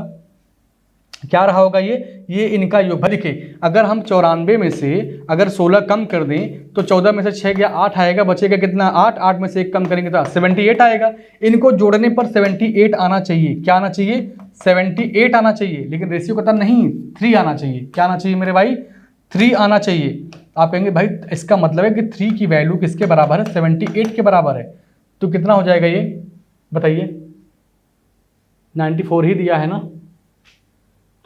A: क्या रहा होगा, ये इनका योग। देखिए अगर हम 94 में से अगर 16 कम कर दें तो 14 में से 6 गया, 8 आएगा, बचेगा कितना 8, 8 में से 1 कम करेंगे तो 78 आएगा। इनको जोड़ने पर 78 आना चाहिए। क्या आना चाहिए, 78 आना चाहिए। लेकिन रेशियो कितना नहीं, 3 आना चाहिए। क्या आना चाहिए मेरे भाई, 3 आना चाहिए। आप कहेंगे भाई इसका मतलब है कि 3 की वैल्यू किसके बराबर है, 78 के बराबर है। तो कितना हो जाएगा ये बताइए, 94 ही दिया है ना।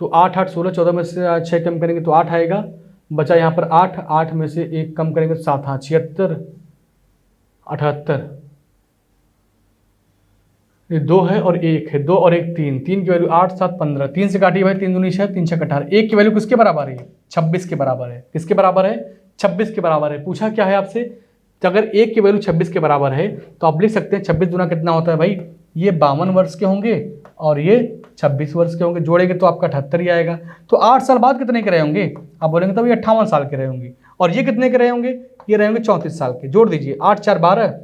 A: तो 8, 8, 16, 14 में से 6 कम करेंगे तो 8 आएगा, बचा यहाँ पर 8, 8 में से 1 कम करेंगे तो 7, हाँ 76, 78, ये 2 है और 1 है, 2 और 1 3, 3 की वैल्यू 8, 7, 15, 3 से काटिए भाई, 3 दूनी 6, 3 6 18, 1 की वैल्यू किसके बराबर है, 26 के बराबर है। किसके बराबर है, 26 के बराबर है। पूछा क्या है आपसे, तो अगर 1 की वैल्यू 26 के बराबर है तो आप लिख सकते हैं 26 दूना कितना होता है भाई, ये 52 वर्ष के होंगे और ये 26 वर्ष के होंगे, जोड़ेंगे तो आपका 78 ही आएगा। तो 8 साल बाद कितने के रहे होंगे, आप बोलेंगे तब ये 58 साल के रहे होंगे। और ये कितने के रहे होंगे, ये रहे होंगे 34 साल के। जोड़ दीजिए, 8 4 12,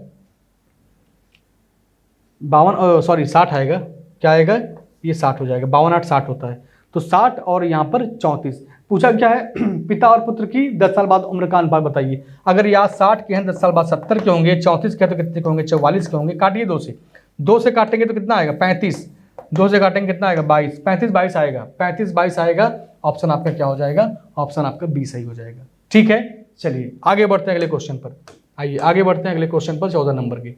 A: 60 आएगा। क्या आएगा, ये 60 हो जाएगा, 52 8 60 होता है। तो 60 और यहाँ पर 34। पूछा क्या है, पिता और पुत्र की 10 साल बाद उम्र का अनुपात बताइए। अगर यहाँ 60 के हैं, 10 साल बाद 70 के होंगे, 34 के तो कितने के होंगे, 44 के होंगे। काटिए 2 से काटेंगे तो कितना आएगा 35, 2 से काटेंगे कितना आएगा 22, 35 22 आएगा, 35 22 आएगा। ऑप्शन आपका क्या हो जाएगा, ऑप्शन आपका बी सही हो जाएगा। ठीक है, चलिए आगे बढ़ते हैं अगले क्वेश्चन पर। आइए आगे बढ़ते हैं अगले क्वेश्चन पर, 14 नंबर के।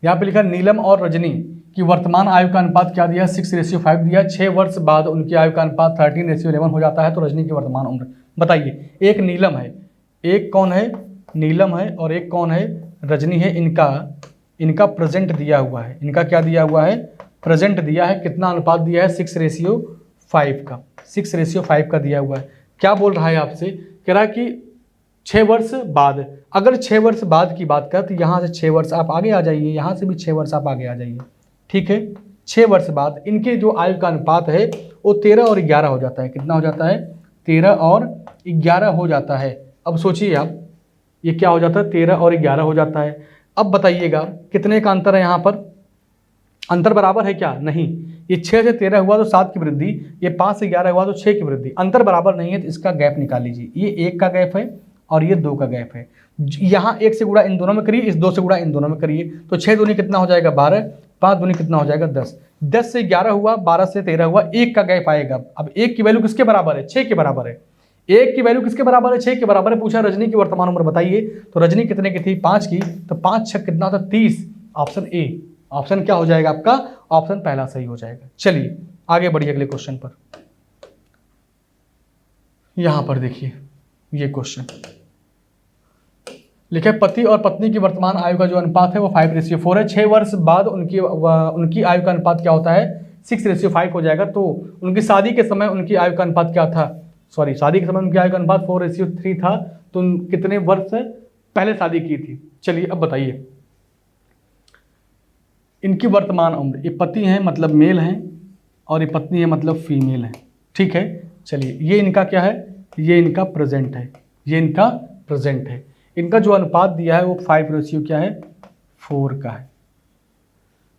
A: यहाँ पे लिखा नीलम और रजनी की वर्तमान आयु का अनुपात क्या दिया, 6:5 दिया। 6 वर्ष बाद उनकी आयु का अनुपात 13:11 हो जाता है। तो रजनी की वर्तमान उम्र बताइए। एक नीलम है, एक कौन है, नीलम है, और एक कौन है, रजनी है। इनका प्रेजेंट दिया हुआ है। इनका क्या दिया हुआ है, प्रेजेंट दिया है। कितना अनुपात दिया है, 6:5 का, 6:5 का दिया हुआ है। क्या बोल रहा है आपसे, कह रहा है कि 6 वर्ष बाद, अगर 6 वर्ष बाद की बात करें तो यहाँ से 6 वर्ष आप आगे आ जाइए, यहाँ से भी 6 वर्ष आप आगे आ जाइए। ठीक है, 6 वर्ष बाद इनके जो आयु का अनुपात है वो 13 और 11 हो जाता है। कितना हो जाता है, 13 और 11 हो जाता है। अब सोचिए आप, ये क्या हो जाता है, 13 और 11 हो जाता है। अब बताइएगा कितने का अंतर है, यहाँ पर अंतर बराबर है क्या, नहीं। ये 6 से 13 हुआ तो 7 की वृद्धि, ये 5 से 11 हुआ तो 6 की वृद्धि। अंतर बराबर नहीं है तो इसका गैप निकाल लीजिए। ये 1 का गैप है और ये 2 का गैप है। यहाँ 1 से गुणा इन दोनों में करिए, इस 2 से गुणा इन दोनों में करिए। तो 6 दूनी कितना हो जाएगा 12, 5 दूनी कितना हो जाएगा 10, 10 से 11 हुआ, 12 से 13 हुआ, 1 का गैप आएगा। अब 1 की वैल्यू किसके बराबर है, 6 के बराबर है। 1 की वैल्यू किसके बराबर है, 6 के बराबर है। पूछा रजनी की वर्तमान उम्र बताइए, तो रजनी कितने की थी, 5 की, तो 5 6 कितना होता, 30। ऑप्शन ए, ऑप्शन क्या हो जाएगा आपका, ऑप्शन पहला सही हो जाएगा। चलिए आगे बढ़िए अगले क्वेश्चन पर। यहां पर देखिए ये क्वेश्चन लिखे, पति और पत्नी की वर्तमान आयु का जो अनुपात है वो 5:4 है। 6 वर्ष बाद उनकी आयु का अनुपात क्या होता है, 6:5 हो जाएगा। तो उनकी शादी के समय उनकी आयु का अनुपात क्या था, शादी के समय उनकी आयु का अनुपात 4:3 था। तो कितने वर्ष पहले शादी की थी। चलिए अब बताइए इनकी वर्तमान उम्र, ये पति हैं मतलब मेल हैं और ये पत्नी है मतलब फीमेल है। ठीक है, चलिए ये इनका क्या है, ये इनका प्रेजेंट है, ये इनका प्रेजेंट है। इनका जो अनुपात दिया है वो 5:4 का है।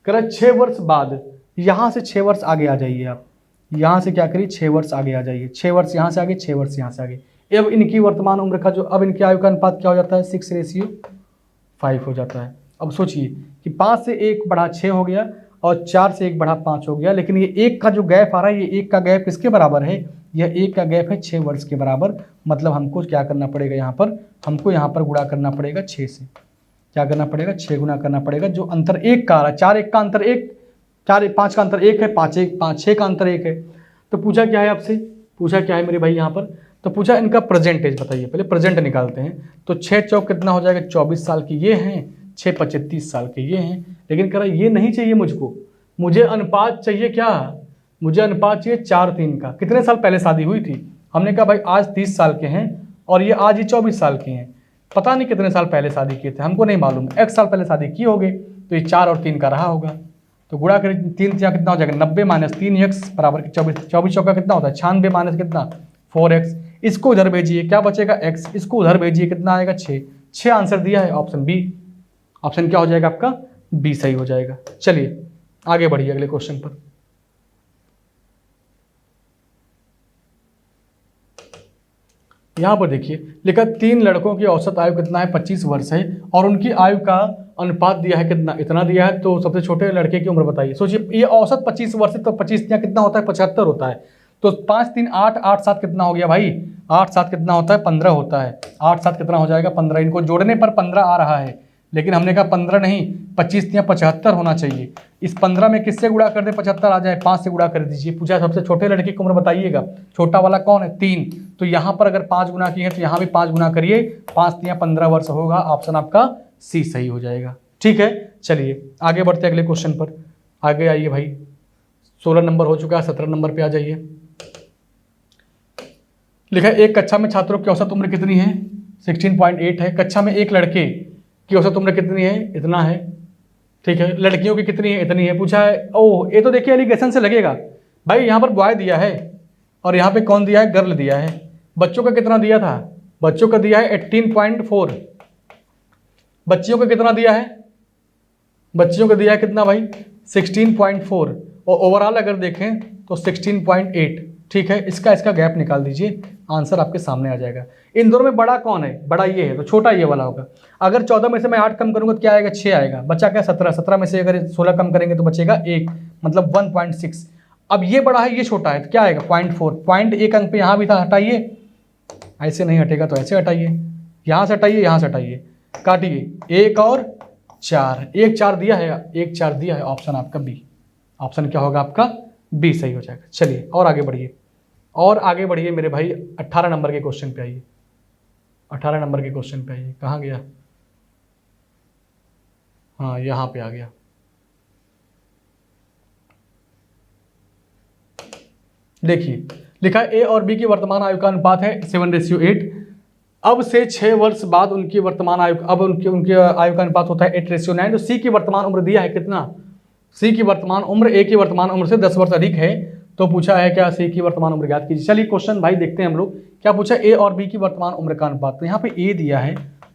A: कह रहा है 6 वर्ष बाद, यहाँ से 6 वर्ष आगे आ जाइए आप, यहाँ से क्या करिए 6 वर्ष आगे आ जाइए, 6 वर्ष यहाँ से आगे, 6 वर्ष यहाँ से आगे। अब इनकी वर्तमान उम्र का जो, अब इनकी आयु का अनुपात क्या हो जाता है, 6:5 हो जाता है। अब सोचिए कि 5 से 1 बढ़ा 6 हो गया और 4 से 1 बढ़ा 5 हो गया। लेकिन ये 1 का जो गैप आ रहा है, ये 1 का गैप किसके बराबर है, यह 1 का गैप है 6 वर्ष के बराबर। मतलब हमको क्या करना पड़ेगा, यहाँ पर हमको यहाँ पर गुणा करना पड़ेगा 6 से। क्या करना पड़ेगा, 6 गुना करना पड़ेगा। जो अंतर 1 का आ रहा है, 4 1 का अंतर 1, 4 5 का अंतर 1 है, 5 1 5 6 का अंतर 1 है। तो पूछा क्या है आपसे, पूछा क्या है मेरे भाई यहाँ पर, तो पूछा इनका प्रेजेंट एज बताइए। पहले प्रेजेंट निकालते हैं। तो 6 चौक कितना हो जाएगा 24 साल की ये हैं, 6 5 30 साल के ये हैं। लेकिन कह रहा ये नहीं चाहिए मुझको, मुझे अनुपात चाहिए क्या, मुझे अनुपात चाहिए 4:3 का। कितने साल पहले शादी हुई थी? हमने कहा भाई आज 30 साल के हैं और ये आज ही 24 साल के हैं, पता नहीं कितने साल पहले शादी किए थे, हमको नहीं मालूम, x साल पहले शादी किए होगे, तो ये 4 और 3 का रहा होगा। तो गुणा करें 3 यहाँ कितना हो जाएगा 90 माइनस 3x बराबर 24, 24 चौका कितना होता है 96 माइनस कितना 4x। इसको उधर भेजिए, क्या बचेगा x, इसको उधर भेजिए, कितना आएगा 6 आंसर दिया है ऑप्शन बी। ऑप्शन क्या हो जाएगा आपका बी सही हो जाएगा। चलिए आगे बढ़िए अगले क्वेश्चन पर। यहाँ पर देखिए लिखा 3 लड़कों की औसत आयु कितना है 25 वर्ष है और उनकी आयु का अनुपात दिया है कितना, इतना दिया है। तो सबसे छोटे लड़के की उम्र बताइए। सोचिए ये औसत 25 वर्ष है तो 25 कितना होता है 75 होता है। तो 5 3 8 8 7 कितना हो गया भाई 8 7 कितना होता है 15 होता है। 8 7 कितना हो जाएगा 15। इनको जोड़ने पर 15 आ रहा है, लेकिन हमने कहा 15 नहीं 25 या 75 होना चाहिए। इस 15 में किससे गुणा कर दे 75 आ जाए, 5 से गुणा कर दीजिए। पूछा सबसे छोटे लड़के की उम्र बताइएगा, छोटा वाला कौन है 3। तो यहाँ पर अगर 5 गुना किए तो यहाँ भी 5 गुना करिए, 5 या 15 वर्ष होगा। ऑप्शन आपका सी सही हो जाएगा। ठीक है चलिए आगे बढ़ते अगले क्वेश्चन पर। आगे आइए भाई, 16 नंबर हो चुका है, 17 नंबर पे आ जाइए। लिखा है एक कक्षा में छात्रों की औसत उम्र कितनी है 16.8 है। कक्षा में एक लड़के की औसत उम्र कितनी है इतना है। ठीक है लड़कियों की कितनी है इतनी है। पूछा है ओह ये तो देखिए एलिगेशन से लगेगा भाई, यहाँ पर बॉय दिया है और यहाँ पे कौन दिया है गर्ल दिया है। बच्चों का कितना दिया था, बच्चों का दिया है 18.4। बच्चियों का कितना दिया है, बच्चियों का दिया है कितना भाई 16.4 और ओवरऑल अगर देखें तो 16.8। ठीक है इसका गैप निकाल दीजिए, आंसर आपके सामने आ जाएगा। इन दोनों में बड़ा कौन है, बड़ा ये है तो छोटा ये वाला होगा। अगर 14 में से मैं 8 कम करूंगा तो क्या आएगा 6 आएगा। बच्चा क्या 17, 17 में से अगर 16 कम करेंगे तो बचेगा 1 मतलब 1.6। अब ये बड़ा है ये छोटा है तो क्या आएगा 0.4। 0.1 अंक पे यहाँ भी था, हटाइए, ऐसे नहीं हटेगा तो ऐसे हटाइए, यहाँ से हटाइए यहाँ से हटाइए, काटिए 1 और 4, 1 4 दिया है, 1 4 दिया है। ऑप्शन आपका बी, ऑप्शन क्या होगा आपका बी सही हो जाएगा। चलिए और आगे बढ़िए, और आगे बढ़िए मेरे भाई 18 नंबर के क्वेश्चन पे आइए। 18 नंबर के क्वेश्चन पे आइए, कहाँ गया, हाँ यहाँ पे आ गया। देखिए लिखा है ए और बी की वर्तमान आयु का अनुपात है 7:8। अब से 6 वर्ष बाद उनकी वर्तमान आयु, अब उनकी आयु का अनुपात होता है 8:9। तो सी की वर्तमान उम्र दिया है कितना, सी की वर्तमान उम्र ए की वर्तमान उम्र से 10 वर्ष अधिक है। तो पूछा है क्या सी की वर्तमान उम्र ज्ञात कीजिए। चलिए क्वेश्चन भाई देखते हैं हम लोग क्या पूछा, ए और बी की वर्तमान उम्र का अनुपात। तो यहाँ पे ए दिया है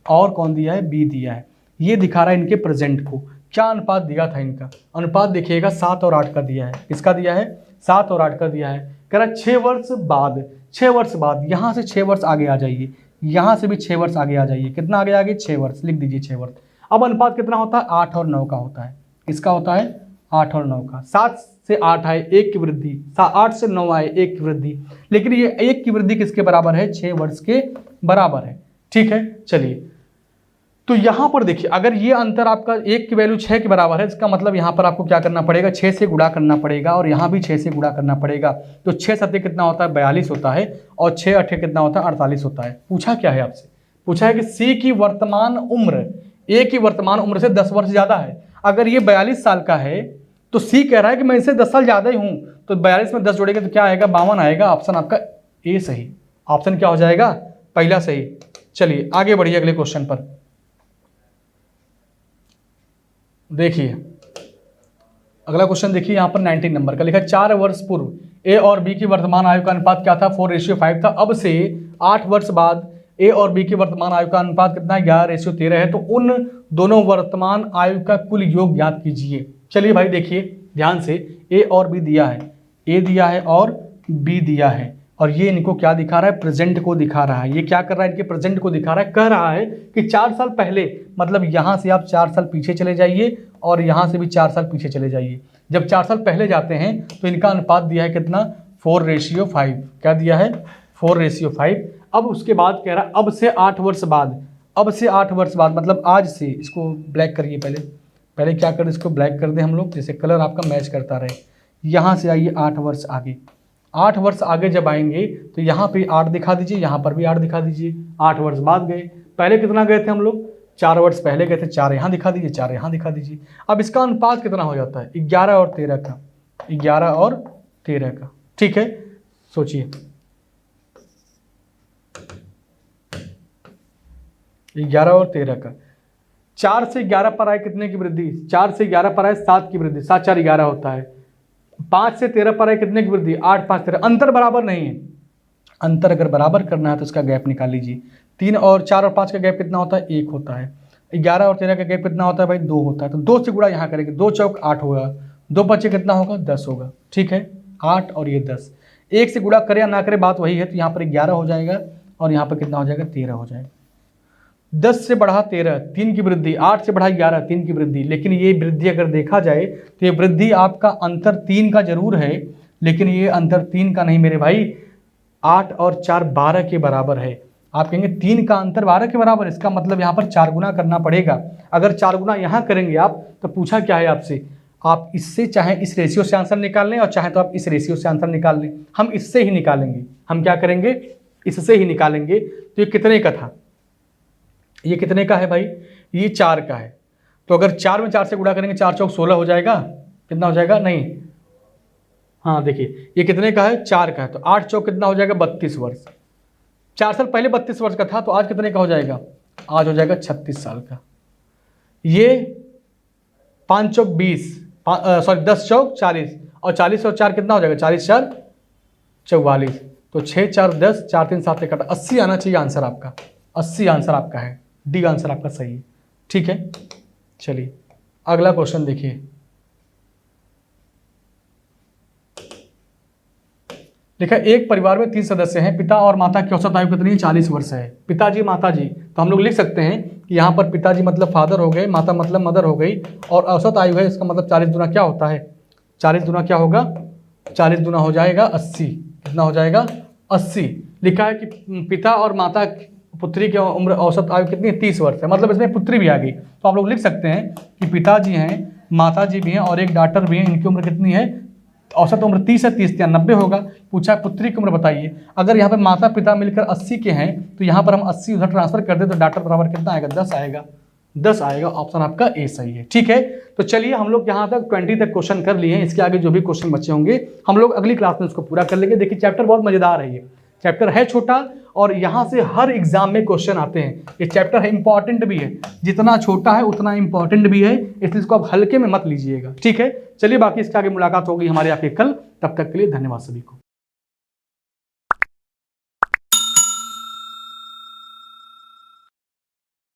A: और कौन दिया है बी दिया है। ये दिखा रहा है इनके प्रेजेंट को, क्या अनुपात दिया था इनका, अनुपात देखिएगा 7 और 8 का दिया है। किसका दिया है 7 और 8 का दिया है। कह रहा 6 वर्ष बाद, 6 वर्ष बाद, यहाँ से 6 वर्ष आगे आ जाइए, यहाँ से भी 6 वर्ष आगे आ जाइए। कितना आगे आगे 6 वर्ष, लिख दीजिए 6 वर्ष। अब अनुपात कितना होता है 8 और 9 का होता है। इसका होता है 8 और 9 का। 7 से 8 आए 1 की वृद्धि, 8 से 9 आए 1 की वृद्धि, लेकिन ये 1 की वृद्धि किसके बराबर है 6 वर्ष के बराबर है। ठीक है चलिए तो यहाँ पर देखिए अगर ये अंतर आपका 1 की वैल्यू 6 के बराबर है, इसका मतलब यहाँ पर आपको क्या करना पड़ेगा 6 से गुणा करना पड़ेगा और यहाँ भी 6 से गुणा करना पड़ेगा। तो 6 7 कितना होता है 42 होता है और 6 8 कितना होता है 48 होता है। पूछा क्या है आपसे, पूछा है कि सी की वर्तमान उम्र ए की वर्तमान उम्र से 10 वर्ष ज़्यादा है। अगर ये 42 साल का है तो सी कह रहा है कि मैं इससे 10 साल ज़्यादा ही हूँ, तो 42 में 10 जोड़ेंगे तो क्या आएगा 52 आएगा। ऑप्शन आपका ए सही, ऑप्शन क्या हो जाएगा पहला सही। चलिए आगे बढ़िए अगले क्वेश्चन पर। देखिए अगला क्वेश्चन देखिए यहाँ पर 19 नंबर का लिखा 4 वर्ष पूर्व ए और बी की वर्तमान आयु का अनुपात क्या था 4:5 था। अब से 8 वर्ष बाद ए और बी की वर्तमान आयु का अनुपात कितना है 11:13 है। तो उन दोनों वर्तमान आयु का कुल योग ज्ञात कीजिए। चलिए भाई देखिए ध्यान से, ए और बी दिया है, ए दिया है और बी दिया है और ये इनको क्या दिखा रहा है प्रेजेंट को दिखा रहा है। ये क्या कर रहा है इनके प्रेजेंट को दिखा रहा है, कह रहा है कि 4 साल पहले, मतलब यहाँ से आप 4 साल पीछे चले जाइए और यहाँ से भी 4 साल पीछे चले जाइए। जब 4 साल पहले जाते हैं तो इनका अनुपात दिया है कितना 4:5। क्या दिया है 4:5। अब उसके बाद कह रहा है अब से 8 वर्ष बाद, अब से 8 वर्ष बाद मतलब आज से, इसको ब्लैक करिए पहले क्या करें इसको ब्लैक कर दें हम लोग, जैसे कलर आपका मैच करता रहे। यहाँ से आइए 8 वर्ष आगे, 8 वर्ष आगे जब आएंगे तो यहाँ पे 8 दिखा दीजिए, यहाँ पर भी 8 दिखा दीजिए। 8 वर्ष बाद गए, पहले कितना गए थे हम लोग 4 वर्ड्स पहले गए थे, 4 यहाँ दिखा दीजिए, 4 यहाँ दिखा दीजिए। अब इसका अनुपात कितना हो जाता है? 11 और 13 का, 11 और 13 का। ठीक है, सोचिए 11 और 13 का। 4 से 11 पर आए कितने की वृद्धि? 4 से 11 पर आए 7 की वृद्धि, 7 4 11 होता है। 5 से 13 पर आए कितने की वृद्धि? 8 5 13। अंतर बराबर नहीं है, अंतर अगर बराबर करना है तो इसका गैप निकाल लीजिए। 3 और 4 और 5 का गैप कितना होता है? 1 होता है। 11 और 13 का गैप कितना होता है भाई? 2 होता है। तो 2 से गुणा यहाँ करेंगे, 2 चौक 8 होगा, 2 बचे कितना होगा? 10 होगा। ठीक है, 8 और ये 10, 1 से गुणा करे या ना करे बात वही है। तो यहाँ पर 11 हो जाएगा और यहाँ पर कितना हो जाएगा? 13 हो जाएगा। 10 से बढ़ा 13, 3 की वृद्धि, 8 से बढ़ा 11, 3 की वृद्धि। लेकिन ये वृद्धि अगर देखा जाए तो ये वृद्धि आपका अंतर 3 का जरूर है, लेकिन ये अंतर 3 का नहीं मेरे भाई, 8 और 4 12 के बराबर है। आप कहेंगे 3 का अंतर 12 के बराबर, इसका मतलब यहाँ पर 4 गुना करना पड़ेगा। अगर 4 गुना यहाँ करेंगे आप तो पूछा क्या है आपसे? आप इससे चाहे इस रेशियो से आंसर निकाल लें और चाहे तो आप इस रेशियो से आंसर निकाल लें। हम इससे ही निकालेंगे। हम क्या करेंगे? इससे ही निकालेंगे। तो ये कितने का था? ये कितने का है भाई? ये 4 का है। तो अगर 4 में 4 से गुणा करेंगे, 4 चौक 16 हो जाएगा। कितना हो जाएगा? नहीं, हाँ देखिए ये कितने का है? 4 का है। तो 8 चौक कितना हो जाएगा? 32 वर्ष। 4 साल पहले 32 वर्ष का था, तो आज कितने का हो जाएगा? आज हो जाएगा 36 साल का। ये 5 चौक 20, सॉरी 10 चौक 40, और 40 और 4 कितना हो जाएगा? 40 4 44। तो 6 4 10, 4 3 7 1 80 आना चाहिए आंसर आपका। 80 आंसर आपका है, डी आंसर आपका सही है। ठीक है, चलिए अगला क्वेश्चन देखिए। लिखा एक परिवार में 3 सदस्य हैं, पिता और माता की औसत आयु कितनी है? 40 वर्ष है। पिताजी माताजी, तो हम लोग लिख सकते हैं कि यहाँ पर पिताजी मतलब फादर हो गए, माता मतलब मदर हो गई, और औसत आयु है, इसका मतलब 40 गुना क्या होता है? 40 गुना क्या होगा? 40 गुना हो जाएगा 80। कितना हो जाएगा? 80। लिखा है कि पिता और माता पुत्री की उम्र औसत आयु कितनी है? 30 वर्ष है, मतलब इसमें पुत्री भी आ गई। तो आप लोग लिख सकते हैं कि पिताजी हैं, माताजी भी हैं और एक डॉटर भी हैं, इनकी उम्र कितनी है? औसत उम्र 30 है, 30 या 90 होगा। पूछा पुत्री की उम्र बताइए। अगर यहाँ पे माता पिता मिलकर 80 के हैं तो यहाँ पर हम 80 उधर ट्रांसफर कर दे तो डॉटर बराबर कितना आएगा? 10 आएगा। 10 आएगा। ऑप्शन आपका ए सही है। ठीक है, तो चलिए हम लोग यहाँ तक 20 तक क्वेश्चन कर लिए हैं। इसके आगे जो भी क्वेश्चन बचे होंगे हम लोग अगली क्लास में उसको पूरा कर लेंगे। देखिए चैप्टर बहुत मजेदार है, ये चैप्टर है छोटा और यहाँ से हर एग्जाम में क्वेश्चन आते हैं। ये चैप्टर है, इंपॉर्टेंट भी है, जितना छोटा है उतना इंपॉर्टेंट भी है, इसलिए इसको आप हल्के में मत लीजिएगा। ठीक है, चलिए बाकी इसके आगे मुलाकात होगी हमारे आपके कल। तब तक के लिए धन्यवाद सभी को।